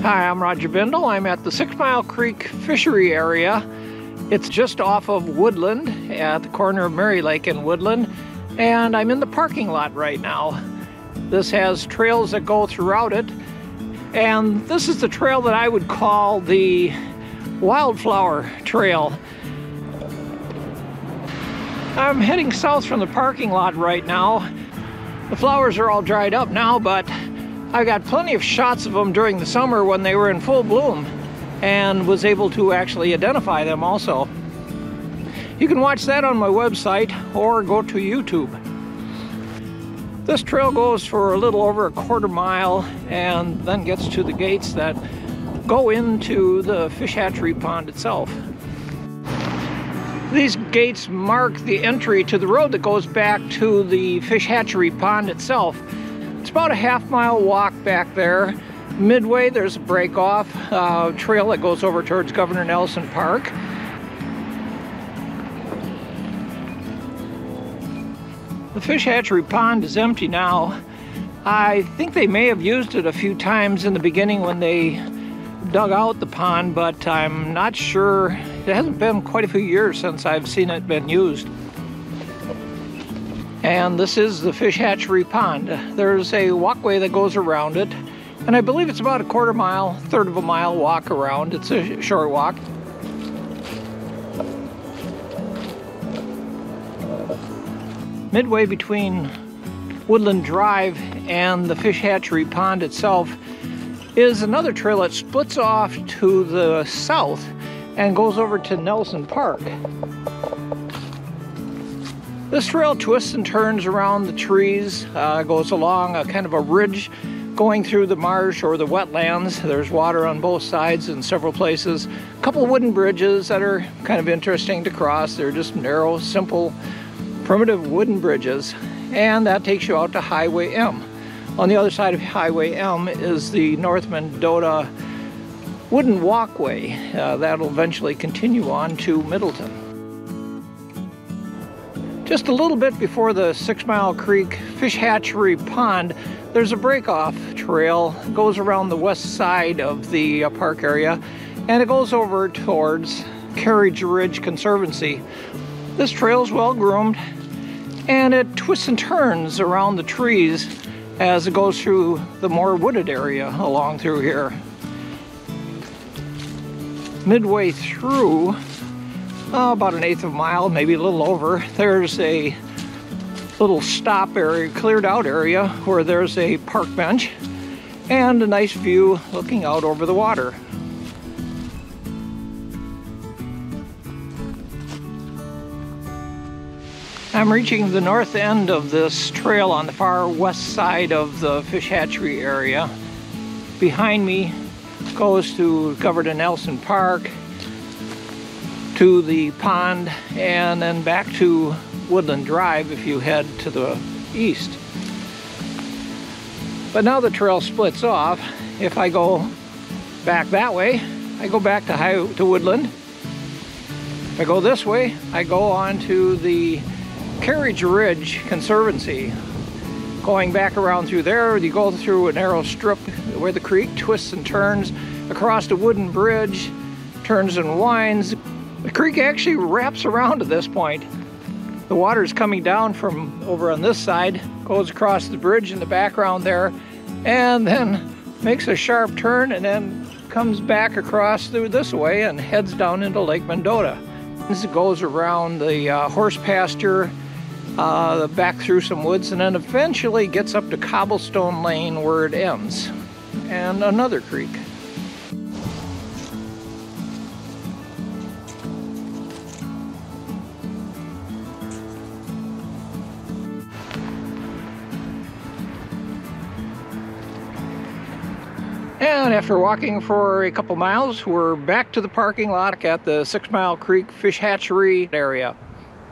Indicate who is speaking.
Speaker 1: Hi, I'm Roger Bindle. I'm at the 6 Mile Creek Fishery area. It's just off of Woodland at the corner of Mary Lake and Woodland, and I'm in the parking lot right now. This has trails that go throughout it, and this is the trail that I would call the Wildflower Trail. I'm heading south from the parking lot right now. The flowers are all dried up now, but I got plenty of shots of them during the summer when they were in full bloom and was able to actually identify them also. You can watch that on my website or go to YouTube. This trail goes for a little over a quarter mile and then gets to the gates that go into the fish hatchery pond itself. These gates mark the entry to the road that goes back to the fish hatchery pond itself. It's about a half-mile walk back there. Midway, there's a break-off trail that goes over towards Governor Nelson Park. The fish hatchery pond is empty now. I think they may have used it a few times in the beginning when they dug out the pond, but I'm not sure. It hasn't been quite a few years since I've seen it been used. And this is the fish hatchery pond. There's a walkway that goes around it, and I believe it's about a quarter mile, third of a mile walk around. It's a short walk. Midway between Woodland Drive and the fish hatchery pond itself is another trail that splits off to the south and goes over to Nelson Park. This trail twists and turns around the trees, goes along a kind of a ridge going through the marsh or the wetlands. There's water on both sides in several places. A couple wooden bridges that are kind of interesting to cross. They're just narrow, simple, primitive wooden bridges. And that takes you out to Highway M. On the other side of Highway M is the North Mendota wooden walkway. That'll eventually continue on to Middleton. Just a little bit before the 6 Mile Creek Fish Hatchery Pond, there's a break-off trail. It goes around the west side of the park area, and it goes over towards Carriage Ridge Conservancy. This trail is well groomed, and it twists and turns around the trees as it goes through the more wooded area along through here. Midway through, about an eighth of a mile, maybe a little over, there's a little stop area, cleared out area, where there's a park bench and a nice view looking out over the water. I'm reaching the north end of this trail on the far west side of the fish hatchery area. Behind me goes to Governor Nelson Park, to the pond, and then back to Woodland Drive if you head to the east. But now the trail splits off. If I go back that way, I go back to Woodland. If I go this way, I go on to the Carriage Ridge Conservancy. Going back around through there, you go through a narrow strip where the creek twists and turns across a wooden bridge, turns and winds. The creek actually wraps around at this point. The water is coming down from over on this side, goes across the bridge in the background there, and then makes a sharp turn and then comes back across through this way and heads down into Lake Mendota. This goes around the horse pasture, back through some woods, and then eventually gets up to Cobblestone Lane where it ends, and another creek. And after walking for a couple miles, we're back to the parking lot at the 6 Mile Creek Fish Hatchery area.